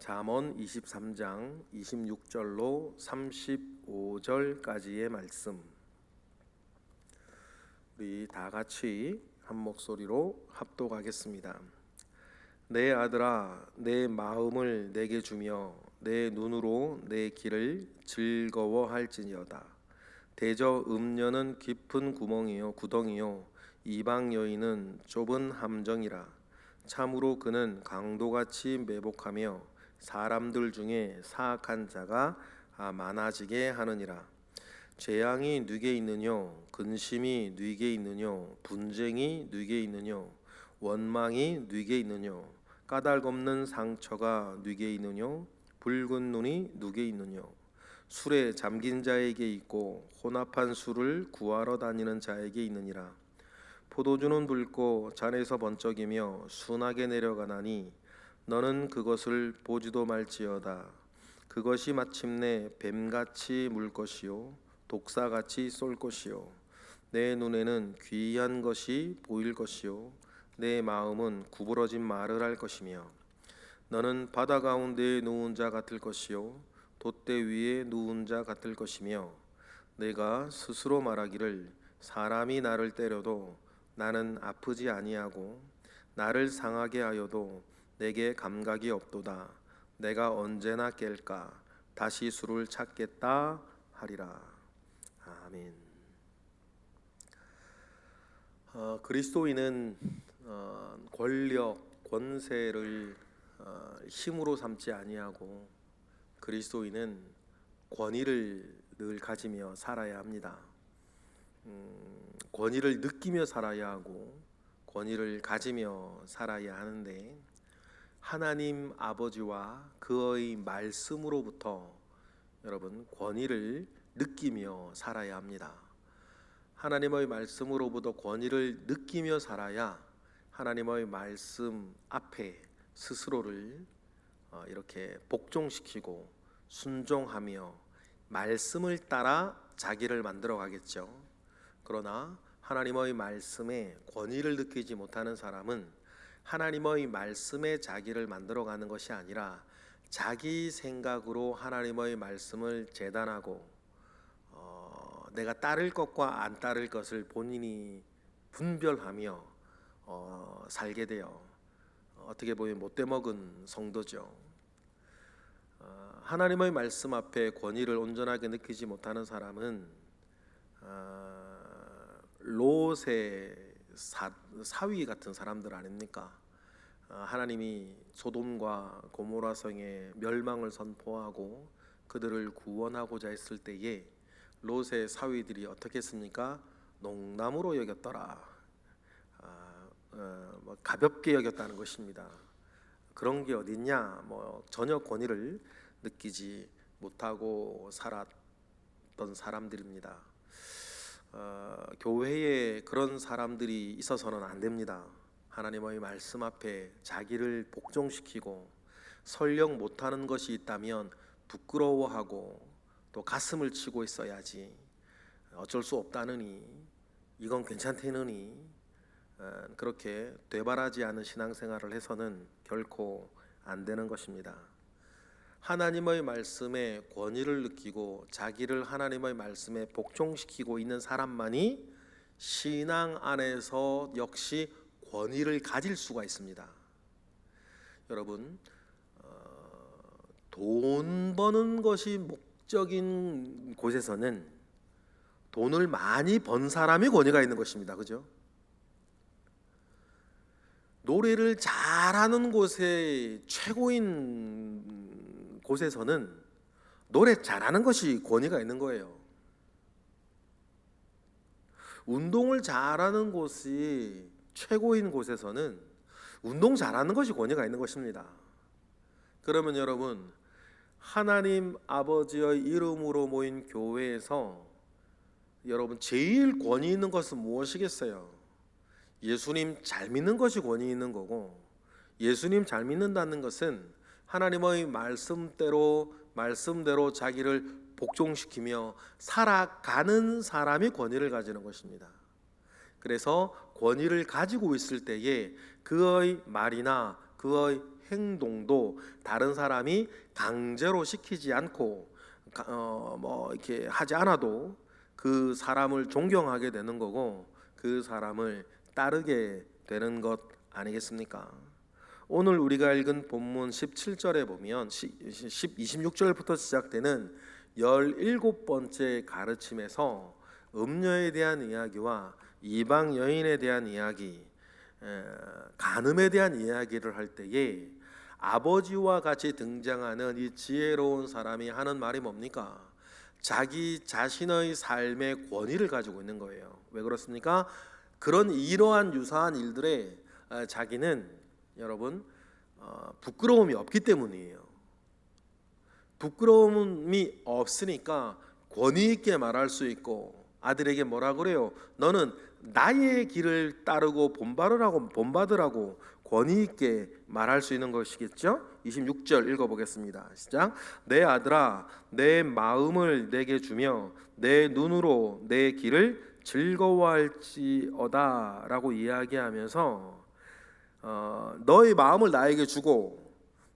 잠언 23장 26절로 35절까지의 말씀, 우리 다 같이 한 목소리로 합독하겠습니다. 내 아들아, 내 마음을 내게 주며 내 눈으로 내 길을 즐거워할지니어다. 대저 음녀는 깊은 구덩이요 이방 여인은 좁은 함정이라. 참으로 그는 강도같이 매복하며 사람들 중에 사악한 자가 많아지게 하느니라. 재앙이 네게 있느뇨, 근심이 네게 있느뇨, 분쟁이 네게 있느뇨, 원망이 네게 있느뇨, 까닭없는 상처가 네게 있느뇨, 붉은 눈이 네게 있느뇨. 술에 잠긴 자에게 있고 혼합한 술을 구하러 다니는 자에게 있느니라. 포도주는 붉고 잔에서 번쩍이며 순하게 내려가나니 너는 그것을 보지도 말지어다. 그것이 마침내 뱀같이 물 것이요 독사같이 쏠 것이요 내 눈에는 귀한 것이 보일 것이요 내 마음은 구부러진 말을 할 것이며 너는 바다 가운데에 누운 자 같을 것이요 돛대 위에 누운 자 같을 것이며 내가 스스로 말하기를 사람이 나를 때려도 나는 아프지 아니하고 나를 상하게 하여도 내게 감각이 없도다. 내가 언제나 깰까 다시 수를 찾겠다 하리라. 아멘. 그리스도인은 권력, 권세를 힘으로 삼지 아니하고 그리스도인은 권위를 늘 가지며 살아야 합니다. 권위를 느끼며 살아야 하고 권위를 가지며 살아야 하는데 하나님 아버지와 그의 말씀으로부터 여러분 권위를 느끼며 살아야 합니다. 하나님의 말씀으로부터 권위를 느끼며 살아야 하나님의 말씀 앞에 스스로를 이렇게 복종시키고 순종하며 말씀을 따라 자기를 만들어 가겠죠. 그러나 하나님의 말씀에 권위를 느끼지 못하는 사람은 하나님의 말씀에 자기를 만들어가는 것이 아니라 자기 생각으로 하나님의 말씀을 재단하고 내가 따를 것과 안 따를 것을 본인이 분별하며 살게 되어 어떻게 보면 못돼 먹은 성도죠. 하나님의 말씀 앞에 권위를 온전하게 느끼지 못하는 사람은 롯의 사위 같은 사람들 아닙니까? 하나님이 소돔과 고모라 성의 멸망을 선포하고 그들을 구원하고자 했을 때에 롯의 사위들이 어떻게 했습니까? 농담으로 여겼더라. 가볍게 여겼다는 것입니다. 그런 게 어딨냐? 전혀 권위를 느끼지 못하고 살았던 사람들입니다. 교회에 그런 사람들이 있어서는 안 됩니다. 하나님의 말씀 앞에 자기를 복종시키고 설령 못하는 것이 있다면 부끄러워하고 또 가슴을 치고 있어야지 어쩔 수 없다느니 이건 괜찮다느니 그렇게 되바라지 않은 신앙생활을 해서는 결코 안 되는 것입니다. 하나님의 말씀에 권위를 느끼고 자기를 하나님의 말씀에 복종시키고 있는 사람만이 신앙 안에서 역시 권위를 가질 수가 있습니다. 여러분, 돈 버는 것이 목적인 곳에서는 돈을 많이 번 사람이 권위가 있는 것입니다. 그죠? 노래를 잘하는 곳에 최고인 곳에서는 노래 잘하는 것이 권위가 있는 거예요. 운동을 잘하는 곳이 최고인 곳에서는 운동 잘하는 것이 권위가 있는 것입니다. 그러면 여러분, 하나님 아버지의 이름으로 모인 교회에서 여러분 제일 권위 있는 것은 무엇이겠어요? 예수님 잘 믿는 것이 권위 있는 거고, 예수님 잘 믿는다는 것은 하나님의 말씀대로 자기를 복종시키며 살아가는 사람이 권위를 가지는 것입니다. 그래서 권위를 가지고 있을 때에 그의 말이나 그의 행동도 다른 사람이 강제로 시키지 않고 이렇게 하지 않아도 그 사람을 존경하게 되는 거고 그 사람을 따르게 되는 것 아니겠습니까? 오늘 우리가 읽은 본문 17절에 보면 26절부터 시작되는 17번째 가르침에서 음녀에 대한 이야기와 이방 여인에 대한 이야기, 간음에 대한 이야기를 할 때에 아버지와 같이 등장하는 이 지혜로운 사람이 하는 말이 뭡니까? 자기 자신의 삶의 권위를 가지고 있는 거예요. 왜 그렇습니까? 그런 이러한 유사한 일들에 자기는 여러분 부끄러움이 없기 때문이에요. 부끄러움이 없으니까 권위 있게 말할 수 있고 아들에게 뭐라 그래요? 너는 나의 길을 따르고 본받으라고 권위 있게 말할 수 있는 것이겠죠? 26절 읽어보겠습니다. 시작. 내 아들아, 내 마음을 내게 주며 내 눈으로 내 길을 즐거워할지어다라고 이야기하면서 너의 마음을 나에게 주고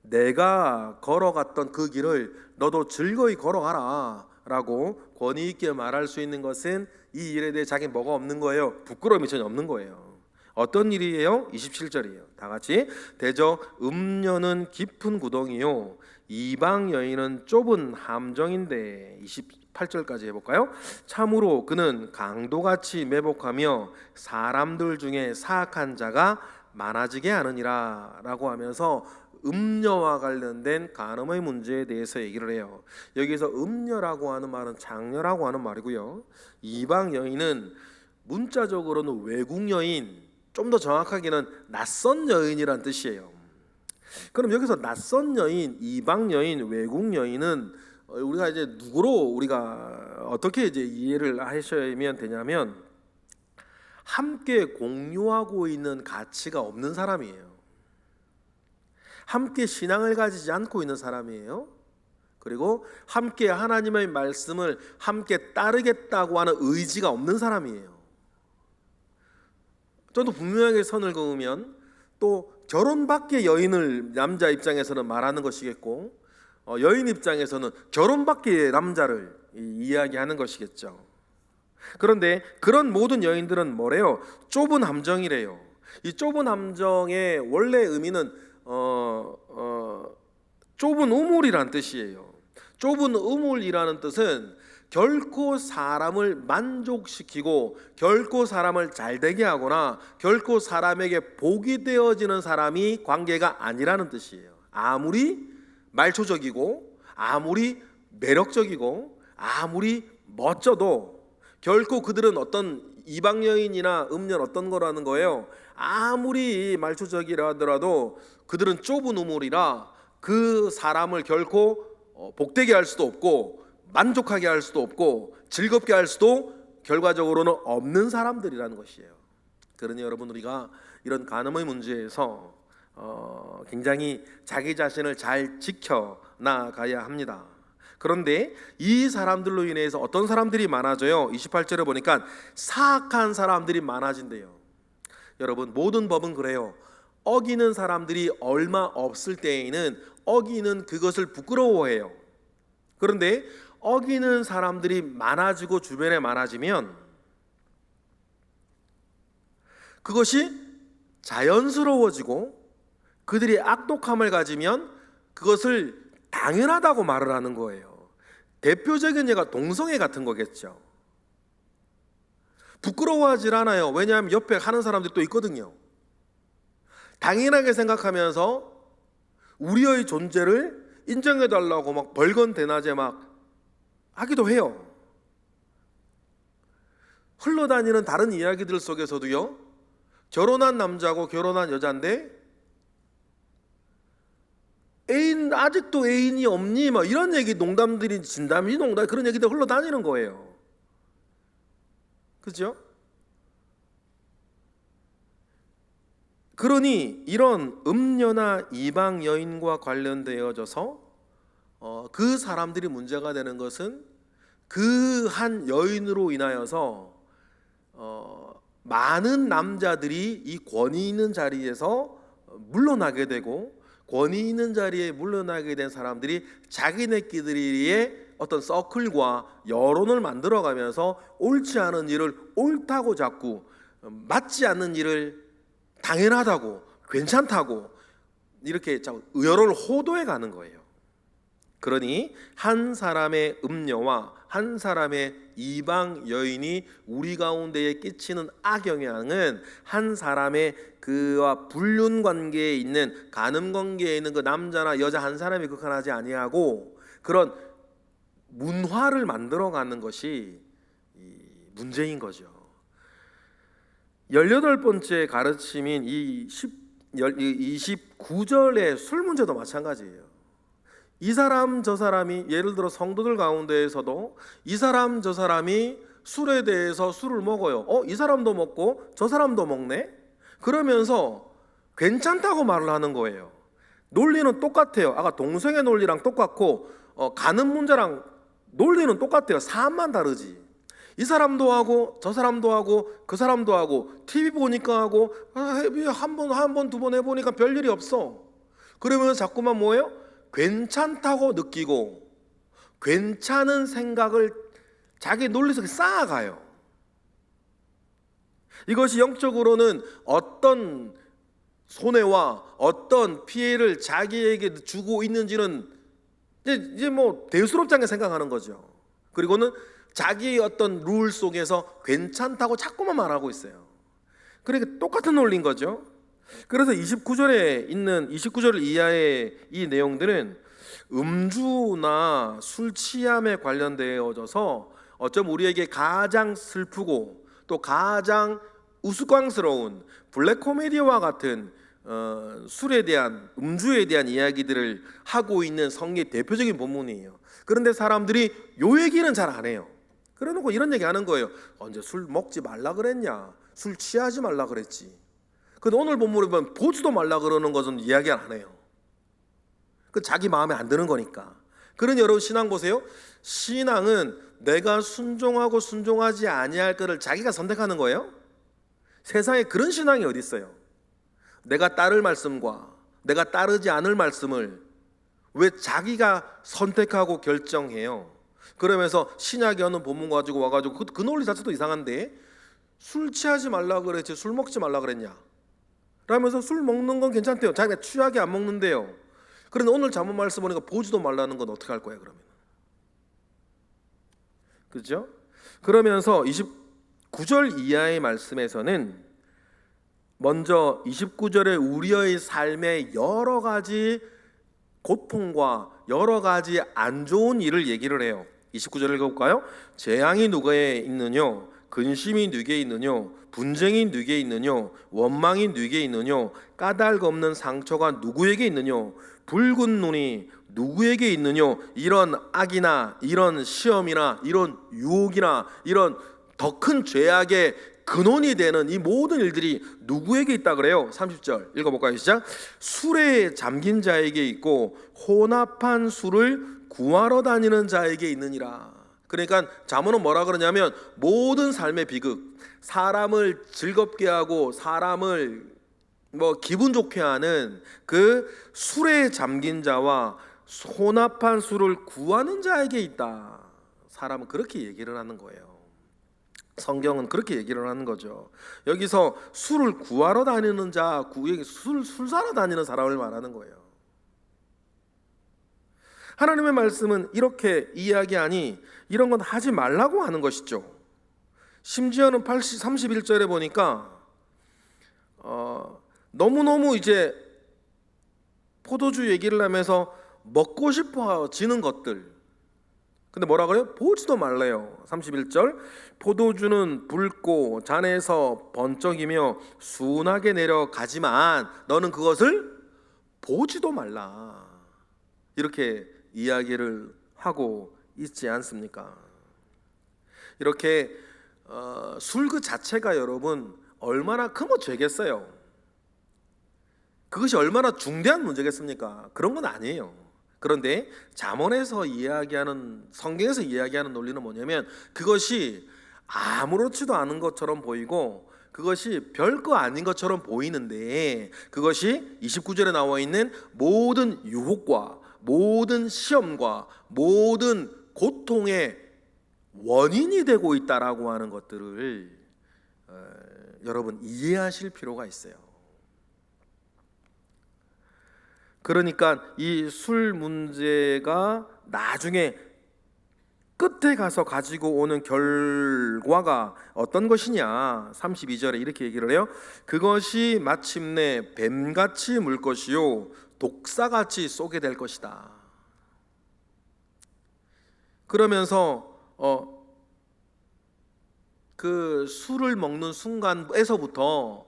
내가 걸어갔던 그 길을 너도 즐거이 걸어가라 라고 권위 있게 말할 수 있는 것은 이 일에 대해 자기 뭐가 없는 거예요? 부끄러움이 전혀 없는 거예요. 어떤 일이에요? 27절이에요. 다 같이 대저 음녀는 깊은 구덩이요 이방 여인은 좁은 함정인데 28절까지 해볼까요? 참으로 그는 강도같이 매복하며 사람들 중에 사악한 자가 많아지게 하느니라 라고 하면서 음녀와 관련된 간음의 문제에 대해서 얘기를 해요. 여기서 음녀라고 하는 말은 장녀라고 하는 말이고요. 이방 여인은 문자적으로는 외국 여인, 좀 더 정확하게는 낯선 여인이란 뜻이에요. 그럼 여기서 낯선 여인, 이방 여인, 외국 여인은 우리가 이제 누구로 우리가 어떻게 이제 이해를 하셔야 되냐면 함께 공유하고 있는 가치가 없는 사람이에요. 함께 신앙을 가지지 않고 있는 사람이에요. 그리고 함께 하나님의 말씀을 함께 따르겠다고 하는 의지가 없는 사람이에요. 저도 분명하게 선을 그으면 또 결혼 밖의 여인을 남자 입장에서는 말하는 것이겠고 여인 입장에서는 결혼 밖의 남자를 이야기하는 것이겠죠. 그런데 그런 모든 여인들은 뭐래요? 좁은 함정이래요. 이 좁은 함정의 원래 의미는 좁은 우물이란 뜻이에요. 좁은 우물이라는 뜻은 결코 사람을 만족시키고 결코 사람을 잘되게 하거나 결코 사람에게 복이 되어지는 사람이 관계가 아니라는 뜻이에요. 아무리 말초적이고 아무리 매력적이고 아무리 멋져도 결코 그들은 어떤 이방 여인이나 음녀는 어떤 거라는 거예요. 아무리 말초적이라 하더라도 그들은 좁은 우물이라 그 사람을 결코 복되게 할 수도 없고 만족하게 할 수도 없고 즐겁게 할 수도 결과적으로는 없는 사람들이라는 것이에요. 그러니 여러분 우리가 이런 간음의 문제에서 굉장히 자기 자신을 잘 지켜나가야 합니다. 그런데 이 사람들로 인해서 어떤 사람들이 많아져요? 28절에 보니까 사악한 사람들이 많아진대요. 여러분 모든 법은 그래요. 어기는 사람들이 얼마 없을 때에는 어기는 그것을 부끄러워해요. 그런데 어기는 사람들이 많아지고 주변에 많아지면 그것이 자연스러워지고 그들이 악독함을 가지면 그것을 당연하다고 말을 하는 거예요. 대표적인 예가 동성애 같은 거겠죠. 부끄러워하질 않아요. 왜냐하면 옆에 하는 사람들이 또 있거든요. 당연하게 생각하면서 우리의 존재를 인정해달라고 막 벌건대낮에 막 하기도 해요. 흘러다니는 다른 이야기들 속에서도요, 결혼한 남자고 결혼한 여자인데 아직도 애인이 없니? 막 이런 얘기, 농담들이 진담이 농담 그런 얘기들 흘러다니는 거예요. 그죠? 그러니 이런 음녀나 이방 여인과 관련되어져서 그 사람들이 문제가 되는 것은 그 한 여인으로 인하여서 많은 남자들이 이 권위 있는 자리에서 물러나게 되고 권위 있는 자리에 물러나게 된 사람들이 자기네끼리의 어떤 서클과 여론을 만들어가면서 옳지 않은 일을 옳다고 자꾸, 맞지 않는 일을 당연하다고, 괜찮다고 이렇게 자꾸 여론을 호도해 가는 거예요. 그러니 한 사람의 음녀와 한 사람의 이방 여인이 우리 가운데에 끼치는 악영향은 한 사람의 그와 불륜 관계에 있는, 간음 관계에 있는 그 남자나 여자 한 사람이 국한하지 아니하고 그런 문화를 만들어가는 것이 문제인 거죠. 18번째 가르침인 이 29절의 술 문제도 마찬가지예요. 이 사람 저 사람이, 예를 들어 성도들 가운데에서도 이 사람 저 사람이 술에 대해서 술을 먹어요. 이 사람도 먹고 저 사람도 먹네? 그러면서 괜찮다고 말을 하는 거예요. 논리는 똑같아요. 아까 동성애 논리랑 똑같고 간음 문제랑 논리는 똑같아요. 사안만 다르지. 이 사람도 하고 저 사람도 하고 그 사람도 하고 TV 보니까 하고 한 번 두 번 해보니까 별일이 없어. 그러면 자꾸만 뭐예요? 괜찮다고 느끼고 괜찮은 생각을 자기 논리 속에 쌓아가요. 이것이 영적으로는 어떤 손해와 어떤 피해를 자기에게 주고 있는지는 이제 뭐 대수롭지 않게 생각하는 거죠. 그리고는 자기의 어떤 룰 속에서 괜찮다고 자꾸만 말하고 있어요. 그러니까 똑같은 논리인 거죠. 그래서 29절 이하의 이 내용들은 음주나 술 취함에 관련되어져서 어쩜 우리에게 가장 슬프고 또 가장 우스꽝스러운 블랙 코미디와 같은 술에 대한, 음주에 대한 이야기들을 하고 있는 성경의 대표적인 본문이에요. 그런데 사람들이 요 얘기는 잘 안 해요. 그래놓고 이런 얘기 하는 거예요. 언제 술 먹지 말라 그랬냐? 술 취하지 말라 그랬지. 근데 오늘 본문에 보면 보지도 말라 그러는 것은 이야기 안 해요. 그 자기 마음에 안 드는 거니까. 그러니 여러분 신앙 보세요. 신앙은 내가 순종하고 순종하지 아니할 것을 자기가 선택하는 거예요. 세상에 그런 신앙이 어디 있어요? 내가 따를 말씀과 내가 따르지 않을 말씀을 왜 자기가 선택하고 결정해요? 그러면서 신약에 어느 본문 가지고 와가지고 그 논리 자체도 이상한데 술 취하지 말라 그랬지 술 먹지 말라 그랬냐? 라면서 술 먹는 건 괜찮대요. 자기가 취하게 안 먹는데요. 그런데 오늘 잘못 말씀 보니까 보지도 말라는 건 어떻게 할 거예요 그러면? 그렇죠? 그러면서 29절 이하의 말씀에서는 먼저 29절에 우리의 삶의 여러 가지 고통과 여러 가지 안 좋은 일을 얘기를 해요. 29절 읽어볼까요? 재앙이 누구에 있느냐? 근심이 누구에 있느냐? 분쟁이 누구에 있느냐? 원망이 누구에 있느냐? 까닭 없는 상처가 누구에게 있느냐? 붉은 눈이 누구에게 있느냐? 이런 악이나 이런 시험이나 이런 유혹이나 이런 더 큰 죄악의 근원이 되는 이 모든 일들이 누구에게 있다 그래요? 30절 읽어볼까요? 시작. 술에 잠긴 자에게 있고 혼합한 술을 구하러 다니는 자에게 있느니라. 그러니까 잠언은 뭐라 그러냐면 모든 삶의 비극, 사람을 즐겁게 하고 사람을 기분 좋게 하는 그 술에 잠긴 자와 혼합한 술을 구하는 자에게 있다. 사람은 그렇게 얘기를 하는 거예요. 성경은 그렇게 얘기를 하는 거죠. 여기서 술을 구하러 다니는 자, 술 사러 다니는 사람을 말하는 거예요. 하나님의 말씀은 이렇게 이야기하니 이런 건 하지 말라고 하는 것이죠. 심지어는 31절에 보니까 너무너무 이제 포도주 얘기를 하면서 먹고 싶어지는 것들, 근데 뭐라 그래요? 보지도 말래요. 31절 포도주는 붉고 잔에서 번쩍이며 순하게 내려가지만 너는 그것을 보지도 말라. 이렇게 이야기를 하고 있지 않습니까? 이렇게 술 그 자체가 여러분 얼마나 큰 죄겠어요? 그것이 얼마나 중대한 문제겠습니까? 그런 건 아니에요. 그런데 잠언에서 이야기하는, 성경에서 이야기하는 논리는 뭐냐면 그것이 아무렇지도 않은 것처럼 보이고 그것이 별거 아닌 것처럼 보이는데 그것이 29절에 나와 있는 모든 유혹과 모든 시험과 모든 고통의 원인이 되고 있다라고 하는 것들을 여러분 이해하실 필요가 있어요. 그러니까 이 술 문제가 나중에 끝에 가서 가지고 오는 결과가 어떤 것이냐, 32절에 이렇게 얘기를 해요. 그것이 마침내 뱀같이 물 것이요 독사같이 쏘게 될 것이다. 그러면서 그 술을 먹는 순간에서부터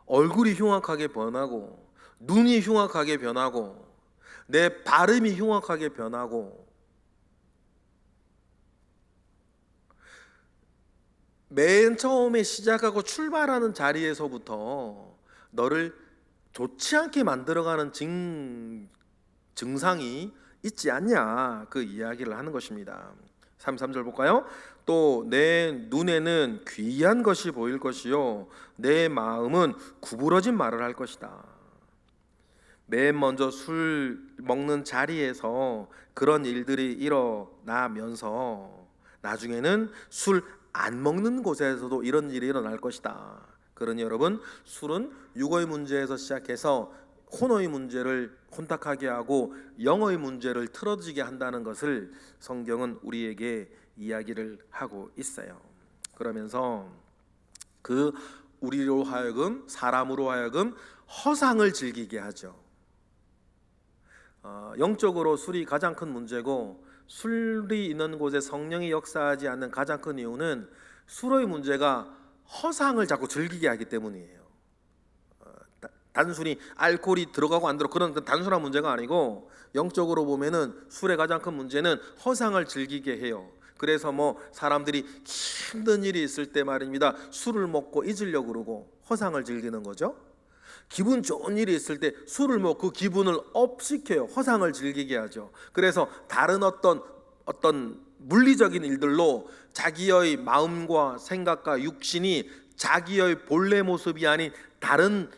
얼굴이 흉악하게 변하고 눈이 흉악하게 변하고 내 발음이 흉악하게 변하고 맨 처음에 시작하고 출발하는 자리에서부터 너를 좋지 않게 만들어가는 증상이 있지 않냐, 그 이야기를 하는 것입니다. 33절 볼까요? 또 내 눈에는 귀한 것이 보일 것이요 내 마음은 구부러진 말을 할 것이다. 맨 먼저 술 먹는 자리에서 그런 일들이 일어나면서 나중에는 술 안 먹는 곳에서도 이런 일이 일어날 것이다. 그러니 여러분, 술은 육어의 문제에서 시작해서 혼어의 문제를 혼탁하게 하고 영어의 문제를 틀어지게 한다는 것을 성경은 우리에게 이야기를 하고 있어요. 그러면서 그 우리로 하여금, 사람으로 하여금 허상을 즐기게 하죠. 영적으로 술이 가장 큰 문제고, 술이 있는 곳에 성령이 역사하지 않는 가장 큰 이유는 술의 문제가 허상을 자꾸 즐기게 하기 때문이에요. 단순히 알코올이 들어가고 안 들어가고 그런 단순한 문제가 아니고, 영적으로 보면은 술의 가장 큰 문제는 허상을 즐기게 해요. 그래서 뭐 사람들이 힘든 일이 있을 때 말입니다, 술을 먹고 잊으려고 그러고 허상을 즐기는 거죠. 기분 좋은 일이 있을 때 술을 먹고 그 기분을 업시켜요. 허상을 즐기게 하죠. 그래서 다른 어떤 물리적인 일들로 자기의 마음과 생각과 육신이 자기의 본래 모습이 아닌 다른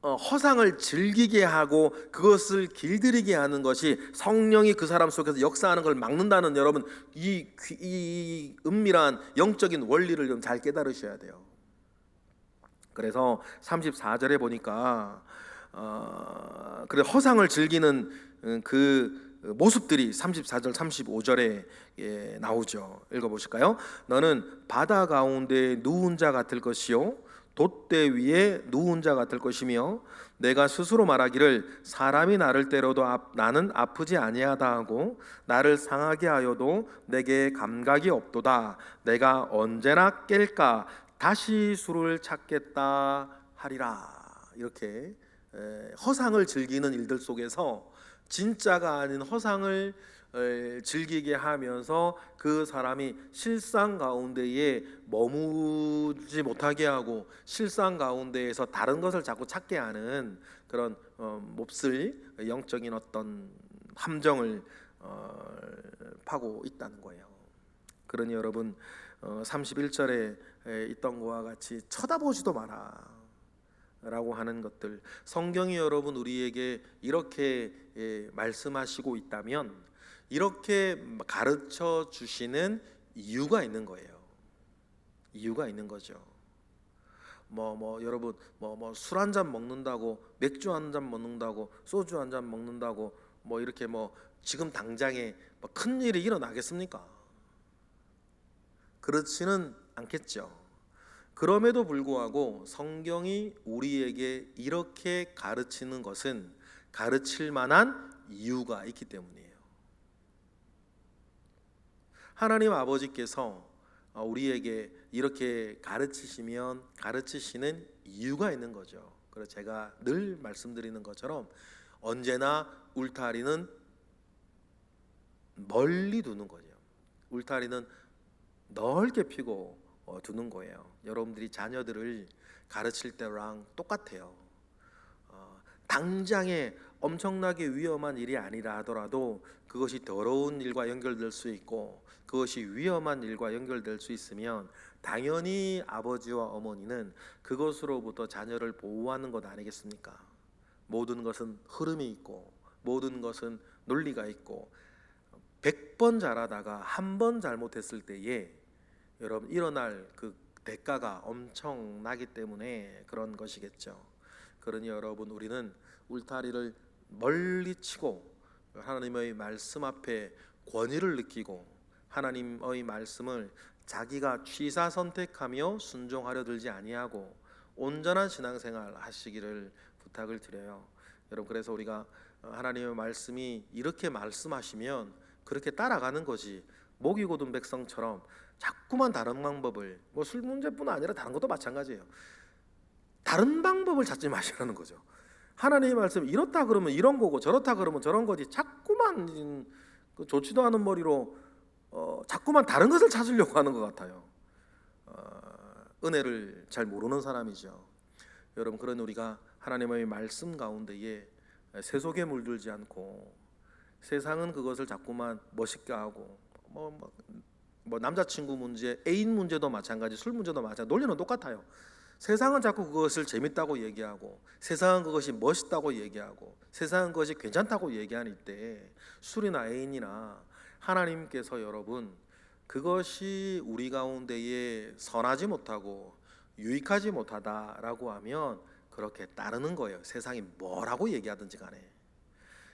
허상을 즐기게 하고 그것을 길들이게 하는 것이 성령이 그 사람 속에서 역사하는 걸 막는다는, 여러분 이 은밀한 영적인 원리를 좀 잘 깨달으셔야 돼요. 그래서 34절에 보니까 그래 허상을 즐기는 그 모습들이 34절 35절에 나오죠. 읽어보실까요? 너는 바다 가운데 누운 자 같을 것이요 돛대 위에 누운 자 같을 것이며 내가 스스로 말하기를 사람이 나를 때려도 나는 아프지 아니하다 하고 나를 상하게 하여도 내게 감각이 없도다. 내가 언제나 깰까 다시 술을 찾겠다 하리라. 이렇게 허상을 즐기는 일들 속에서 진짜가 아닌 허상을 즐기게 하면서 그 사람이 실상 가운데에 머무지 못하게 하고 실상 가운데에서 다른 것을 자꾸 찾게 하는 그런 몹쓸 영적인 어떤 함정을 파고 있다는 거예요. 그러니 여러분, 31절에 있던 것과 같이 쳐다보지도 마라 라고 하는 것들, 성경이 여러분 우리에게 이렇게 말씀하시고 있다면 이렇게 가르쳐 주시는 이유가 있는 거예요. 이유가 있는 거죠. 여러분 술 한 잔 먹는다고, 맥주 한 잔 먹는다고, 소주 한 잔 먹는다고 이렇게 지금 당장에 큰 일이 일어나겠습니까? 그렇지는 않겠죠. 그럼에도 불구하고 성경이 우리에게 이렇게 가르치는 것은 가르칠 만한 이유가 있기 때문이에요. 하나님 아버지께서 우리에게 이렇게 가르치시는 이유가 있는 거죠. 그래서 제가 늘 말씀드리는 것처럼 언제나 울타리는 멀리 두는 거죠. 울타리는 넓게 펴고 두는 거예요. 여러분들이 자녀들을 가르칠 때랑 똑같아요. 당장에 엄청나게 위험한 일이 아니라 하더라도 그것이 더러운 일과 연결될 수 있고 그것이 위험한 일과 연결될 수 있으면 당연히 아버지와 어머니는 그것으로부터 자녀를 보호하는 것 아니겠습니까? 모든 것은 흐름이 있고 모든 것은 논리가 있고 100번 잘하다가 한 번 잘못했을 때에 여러분 일어날 그 대가가 엄청나기 때문에 그런 것이겠죠. 그러니 여러분 우리는 울타리를 멀리 치고 하나님의 말씀 앞에 권위를 느끼고 하나님의 말씀을 자기가 취사 선택하며 순종하려 들지 아니하고 온전한 신앙생활 하시기를 부탁을 드려요. 여러분 그래서 우리가 하나님의 말씀이 이렇게 말씀하시면 그렇게 따라가는 것이 목이 고든 백성처럼 자꾸만 다른 방법을 뭐 술 문제뿐 아니라 다른 것도 마찬가지예요. 다른 방법을 찾지 마시라는 거죠. 하나님의 말씀 이렇다 그러면 이런 거고 저렇다 그러면 저런 거지 자꾸만 그 좋지도 않은 머리로 자꾸만 다른 것을 찾으려고 하는 것 같아요. 은혜를 잘 모르는 사람이죠. 여러분 그런 우리가 하나님의 말씀 가운데에 세속에 물들지 않고 세상은 그것을 자꾸만 멋있게 하고 뭐 남자친구 문제, 애인 문제도 마찬가지, 술 문제도 마찬가지, 논리는 똑같아요. 세상은 자꾸 그것을 재밌다고 얘기하고 세상은 그것이 멋있다고 얘기하고 세상은 그것이 괜찮다고 얘기하는 때 술이나 애인이나 하나님께서 여러분 그것이 우리 가운데에 선하지 못하고 유익하지 못하다라고 하면 그렇게 따르는 거예요. 세상이 뭐라고 얘기하든지 간에.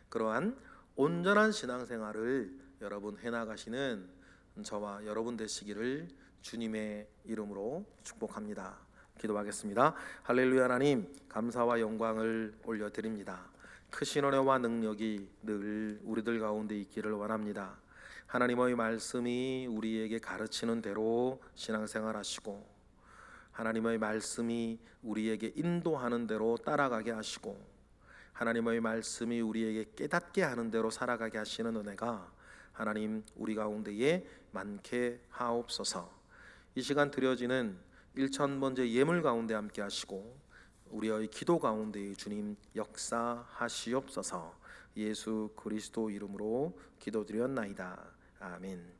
그러한 온전한 신앙생활을 여러분 해나가시는 저와 여러분 되시기를 주님의 이름으로 축복합니다. 기도하겠습니다. 할렐루야. 하나님 감사와 영광을 올려드립니다. 크신 은혜와 능력이 늘 우리들 가운데 있기를 원합니다. 하나님의 말씀이 우리에게 가르치는 대로 신앙생활 하시고 하나님의 말씀이 우리에게 인도하는 대로 따라가게 하시고 하나님의 말씀이 우리에게 깨닫게 하는 대로 살아가게 하시는 은혜가 하나님 우리 가운데에 많게 하옵소서. 이 시간 드려지는 1000번째 예물 가운데 함께 하시고 우리의 기도 가운데 주님 역사하시옵소서. 예수 그리스도 이름으로 기도드렸나이다. 아멘.